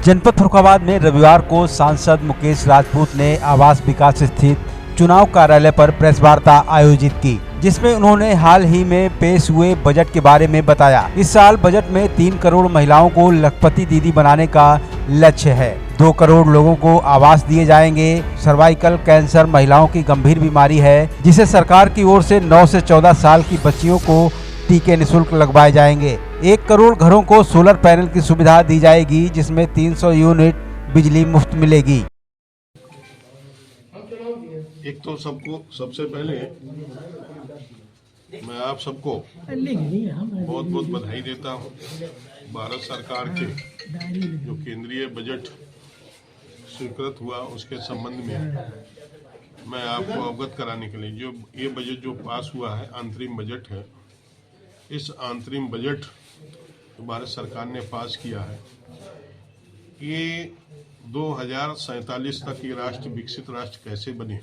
जनपद फर्रुखाबाद में रविवार को सांसद मुकेश राजपूत ने आवास विकास स्थित चुनाव कार्यालय पर प्रेस वार्ता आयोजित की, जिसमें उन्होंने हाल ही में पेश हुए बजट के बारे में बताया। इस साल बजट में 3 करोड़ महिलाओं को लखपति दीदी बनाने का लक्ष्य है। 2 करोड़ लोगों को आवास दिए जाएंगे। सर्वाइकल कैंसर महिलाओं की गंभीर बीमारी है, जिसे सरकार की ओर से 9 से 14 साल की बच्चियों को टीके निःशुल्क लगवाए जाएंगे। 1 करोड़ घरों को सोलर पैनल की सुविधा दी जाएगी, जिसमें 300 यूनिट बिजली मुफ्त मिलेगी। एक तो सबसे पहले मैं आप सबको बहुत बहुत बधाई देता हूँ। भारत सरकार के जो केंद्रीय बजट स्वीकृत हुआ उसके संबंध में मैं आपको अवगत कराने के लिए जो ये बजट जो पास हुआ है अंतरिम बजट है। इस अंतरिम बजट जो भारत सरकार ने पास किया है ये 2047 तक ये राष्ट्र विकसित राष्ट्र कैसे बने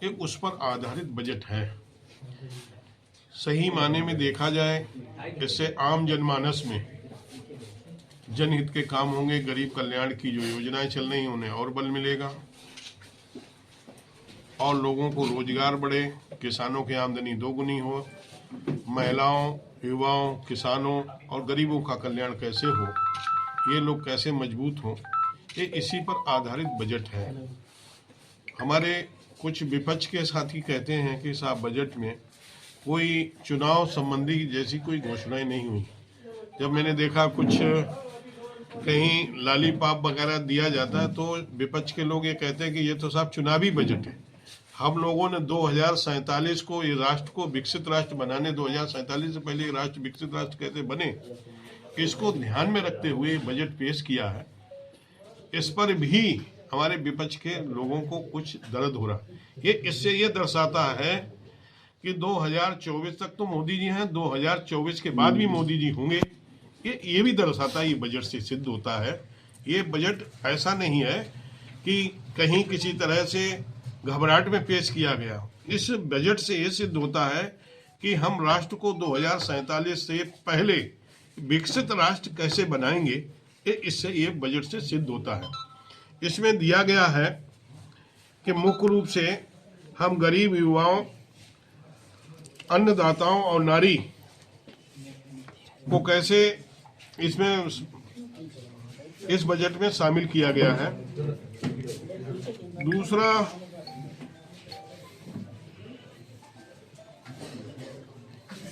एक उस पर आधारित बजट है। सही माने में देखा जाए इससे आम जनमानस में जनहित के काम होंगे। गरीब कल्याण की जो योजनाएं चल रही हैं उन्हें और बल मिलेगा और लोगों को रोजगार बढ़े, किसानों की आमदनी दोगुनी हो, महिलाओं, युवाओं, किसानों और गरीबों का कल्याण कैसे हो, ये लोग कैसे मजबूत हों, ये इसी पर आधारित बजट है। हमारे कुछ विपक्ष के साथी कहते हैं कि इस बजट में कोई चुनाव संबंधी जैसी कोई घोषणाएं नहीं हुई। जब मैंने देखा कुछ कहीं लॉलीपॉप वगैरह दिया जाता है तो विपक्ष के लोग ये कहते हैं कि ये तो साहब चुनावी बजट है। हम लोगों ने 2047 को ये राष्ट्र को विकसित राष्ट्र बनाने, 2047 से पहले राष्ट्र विकसित राष्ट्र कैसे बने, इसको ध्यान में रखते हुए बजट पेश किया है। इस पर भी हमारे विपक्ष के लोगों को कुछ दर्द हो रहा है। इससे ये दर्शाता है कि 2024 तक तो मोदी जी हैं, 2024 के बाद भी मोदी जी होंगे। ये भी दर्शाता है, ये बजट से सिद्ध होता है। ये बजट ऐसा नहीं है कि कहीं किसी तरह से घबराहट में पेश किया गया। इस बजट से ये सिद्ध होता है कि हम राष्ट्र को 2047 से पहले विकसित राष्ट्र कैसे बनाएंगे, इससे ये बजट से सिद्ध होता है। इसमें दिया गया है कि मुख्य रूप से हम गरीब युवाओं, अन्नदाताओं और नारी को कैसे इसमें इस बजट में शामिल किया गया है। दूसरा,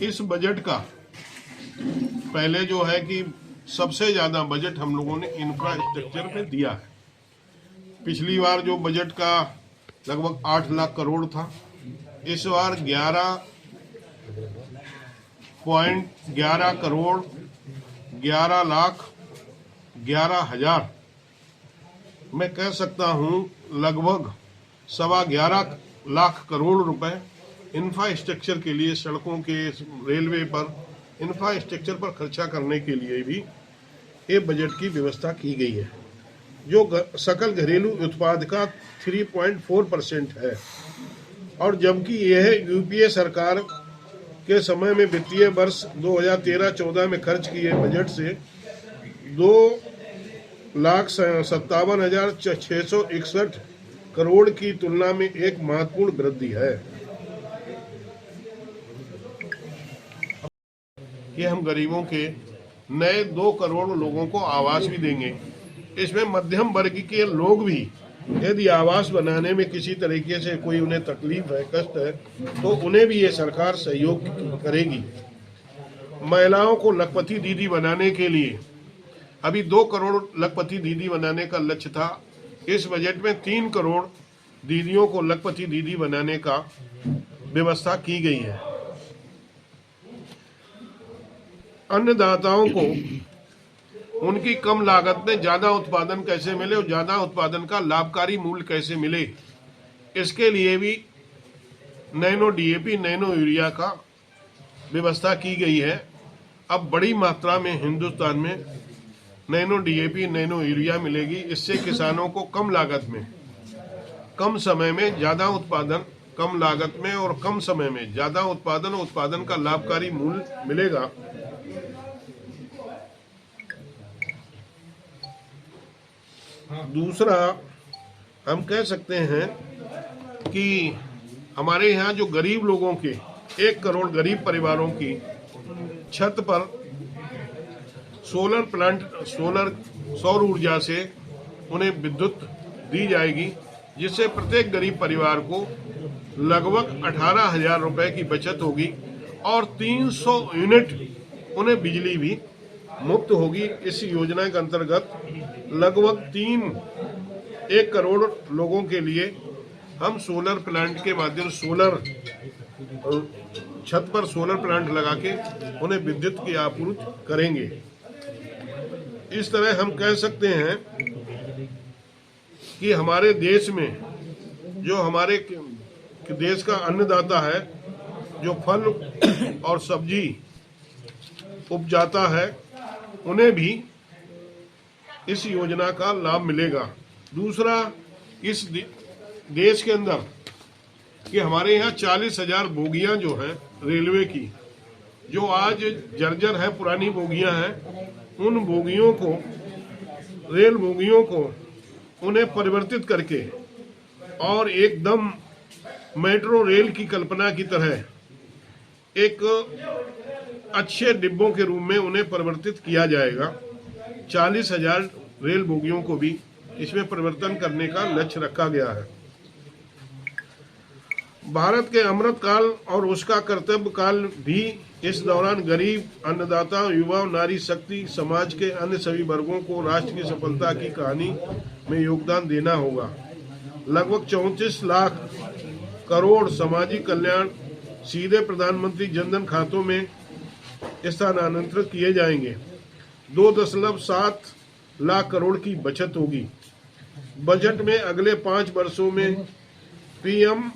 इस बजट का पहले जो है कि सबसे ज्यादा बजट हम लोगों ने इंफ्रास्ट्रक्चर पे दिया है। पिछली बार जो बजट का लगभग 8 लाख करोड़ था, इस बार 11.11 करोड़ 11,11,000 मैं कह सकता हूं लगभग 11.25 लाख करोड़ रुपए इंफ्रास्ट्रक्चर के लिए, सड़कों के, रेलवे पर इंफ्रास्ट्रक्चर पर खर्चा करने के लिए भी ये बजट की व्यवस्था की गई है, जो सकल घरेलू उत्पाद का 3.4% है। और जबकि यह यूपीए सरकार के समय में वित्तीय वर्ष 2013-14 में खर्च किए बजट से 2,57,661 करोड़ की तुलना में एक महत्वपूर्ण वृद्धि है। ये हम गरीबों के नए 2 करोड़ लोगों को आवास भी देंगे। इसमें मध्यम वर्ग के लोग भी यदि आवास बनाने में किसी तरीके से कोई उन्हें तकलीफ है, कष्ट है, तो उन्हें भी ये सरकार सहयोग करेगी। महिलाओं को लखपति दीदी बनाने के लिए अभी 2 करोड़ लखपति दीदी बनाने का लक्ष्य था। इस बजट में 3 करोड़ दीदियों को लखपति दीदी बनाने का व्यवस्था की गई है। अन्नदाताओं को उनकी कम लागत में ज्यादा उत्पादन कैसे मिले और ज्यादा उत्पादन का लाभकारी मूल्य कैसे मिले, इसके लिए भी नैनो डीएपी, नैनो यूरिया का व्यवस्था की गई है। अब बड़ी मात्रा में हिंदुस्तान में नैनो डीएपी, नैनो यूरिया मिलेगी। इससे किसानों को कम लागत में, कम समय में ज्यादा उत्पादन, कम लागत में और कम समय में ज्यादा उत्पादन का लाभकारी मूल्य मिलेगा। दूसरा हम कह सकते हैं कि हमारे यहाँ जो गरीब लोगों के 1 करोड़ गरीब परिवारों की छत पर सोलर प्लांट सौर ऊर्जा से उन्हें विद्युत दी जाएगी, जिससे प्रत्येक गरीब परिवार को लगभग 18,000 रुपए की बचत होगी और 300 यूनिट उन्हें बिजली भी मुफ्त होगी। इस योजना के अंतर्गत लगभग 1 करोड़ लोगों के लिए हम सोलर प्लांट के माध्यम छत पर सोलर प्लांट लगा के उन्हें विद्युत की आपूर्ति करेंगे। इस तरह हम कह सकते हैं कि हमारे देश में जो हमारे देश का अन्नदाता है, जो फल और सब्जी उपजाता है, उन्हें भी इस योजना का लाभ मिलेगा। दूसरा, इस देश के अंदर कि हमारे यहाँ 40,000 बोगियां जो हैं रेलवे की, जो आज जर्जर है, पुरानी बोगियां हैं, उन बोगियों को, रेल बोगियों को उन्हें परिवर्तित करके और एकदम मेट्रो रेल की कल्पना की तरह एक अच्छे डिब्बों के रूप में उन्हें परिवर्तित किया जाएगा। 40,000 रेल बोगियों को भी इसमें परिवर्तन करने का लक्ष्य रखा गया है। भारत के अमृत काल और उसका कर्तव्य काल भी इस दौरान गरीब, अन्नदाता, युवा, नारी शक्ति, समाज के अन्य सभी वर्गों को राष्ट्र की सफलता की कहानी में योगदान देना होगा। लगभग 34 लाख करोड़ सामाजिक कल्याण सीधे प्रधानमंत्री जनधन खातों में स्थानांतरित किए जाएंगे। 2.7 लाख करोड़ की बचत होगी। बजट में अगले 5 वर्षों में PM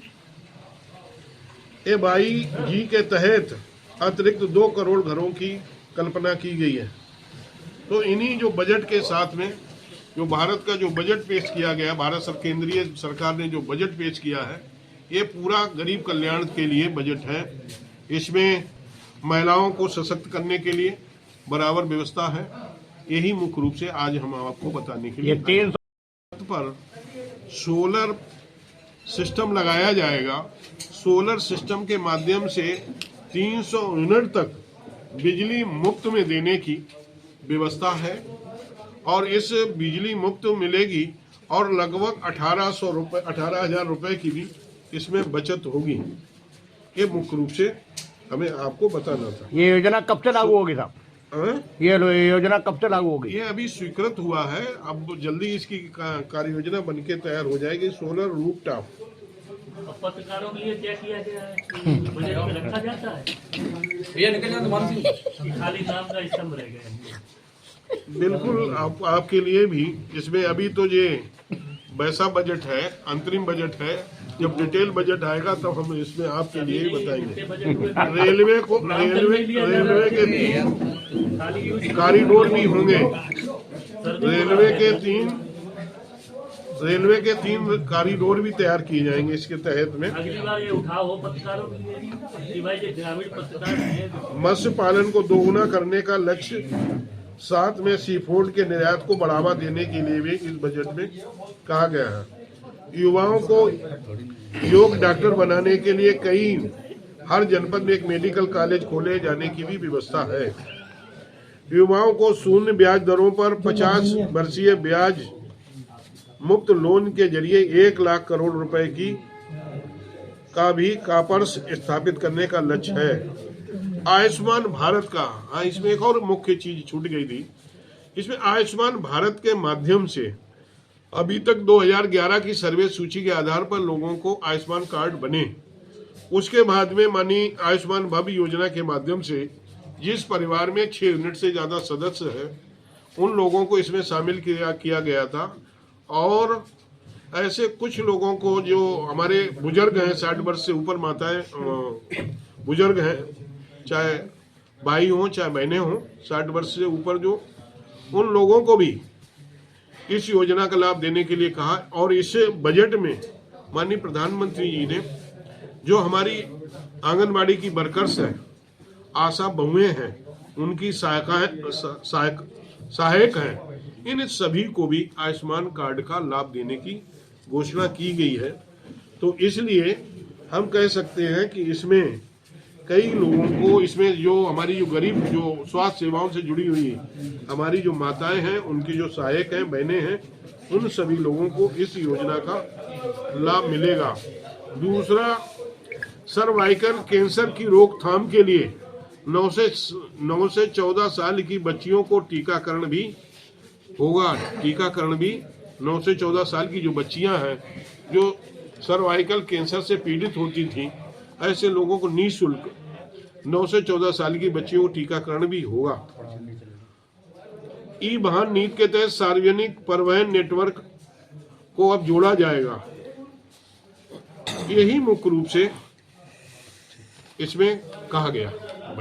AYG के तहत अतिरिक्त 2 करोड़ घरों की कल्पना की गई है। तो इन्हीं जो बजट के साथ में जो भारत का जो बजट पेश किया गया, केंद्रीय सरकार ने जो बजट पेश किया है, ये पूरा गरीब कल्याण के लिए बजट है। इसमें महिलाओं को सशक्त करने के लिए बराबर व्यवस्था है। यही मुख्य रूप से आज हम आपको बताने के लिए 300 पर सोलर सिस्टम लगाया जाएगा। सोलर सिस्टम के माध्यम से 300 यूनिट तक बिजली मुफ्त में देने की व्यवस्था है और इस बिजली मुफ्त मिलेगी और लगभग 18,000 रुपए की भी इसमें बचत होगी। ये मुख्य रूप से हमें आपको बताना था। ये योजना कब से लागू होगी साहब? ये योजना कब से लागू होगी? ये अभी स्वीकृत हुआ है, अब जल्दी इसकी कार्य योजना बनके तैयार हो जाएगी। सोलर रूफटॉप पत्रकारों के लिए क्या किया गया है? बजट में रखा जाता है, खाली नाम का स्तंभ रह गया। बिल्कुल आपके लिए भी इसमें अभी तो ये वैसा बजट है, अंतरिम बजट है। जब डिटेल बजट आएगा तब हम इसमें आपके लिए ही बताएंगे। रेलवे के 3 कॉरिडोर भी होंगे। रेलवे के 3 कॉरिडोर भी तैयार किए जाएंगे इसके तहत में। अगली बार ये उठाव हो पत्रकारों के लिए कि भाई जो ग्रामीण पत्रकार हैं, मत्स्य पालन को दोगुना करने का लक्ष्य, साथ में सी फूड के निर्यात को बढ़ावा देने के लिए भी इस बजट में कहा गया है। युवाओं को योग डॉक्टर बनाने के लिए हर जनपद में एक मेडिकल कॉलेज खोले जाने की भी व्यवस्था है। युवाओं को शून्य ब्याज दरों पर 50 वर्षीय ब्याज मुक्त लोन के जरिए 1 लाख करोड़ रुपए का भी कापर्स स्थापित करने का लक्ष्य है। आयुष्मान भारत का, इसमें एक और मुख्य चीज छूट गई थी। इसमें आयुष्मान भारत के माध्यम से अभी तक 2011 की सर्वे सूची के आधार पर लोगों को आयुष्मान कार्ड बने। उसके बाद में मानी आयुष्मान भव्य योजना के माध्यम से जिस परिवार में 6 यूनिट से ज्यादा सदस्य है, उन लोगों को इसमें शामिल किया गया था। और ऐसे कुछ लोगों को जो हमारे बुजुर्ग हैं, 60 वर्ष से ऊपर माताएं बुजुर्ग हैं, चाहे भाई हों चाहे बहनें हों, 60 वर्ष से ऊपर, जो उन लोगों को भी इस योजना का लाभ देने के लिए कहा। और इस बजट में माननीय प्रधानमंत्री जी ने जो हमारी आंगनबाड़ी की वर्कर्स हैं, आशा बहुएं हैं, उनकी सहायक हैं, इन सभी को भी आयुष्मान कार्ड का लाभ देने की घोषणा की गई है। तो इसलिए हम कह सकते हैं कि इसमें कई लोगों को, इसमें जो हमारी जो गरीब जो स्वास्थ्य सेवाओं से जुड़ी हुई हमारी जो माताएं हैं, उनकी जो सहायक हैं, बहनें हैं, उन सभी लोगों को इस योजना का लाभ मिलेगा। दूसरा, सर्वाइकल कैंसर की रोकथाम के लिए 9 से 14 साल की बच्चियों को टीकाकरण भी होगा। टीकाकरण भी 9 से 14 साल की जो बच्चियां हैं जो सर्वाइकल कैंसर से पीड़ित होती थी, ऐसे लोगों को निःशुल्क 9 से 14 साल की बच्चियों को टीकाकरण भी होगा। ई वाहन नीति के तहत सार्वजनिक परिवहन नेटवर्क को अब जोड़ा जाएगा। यही मुख्य रूप से इसमें कहा गया।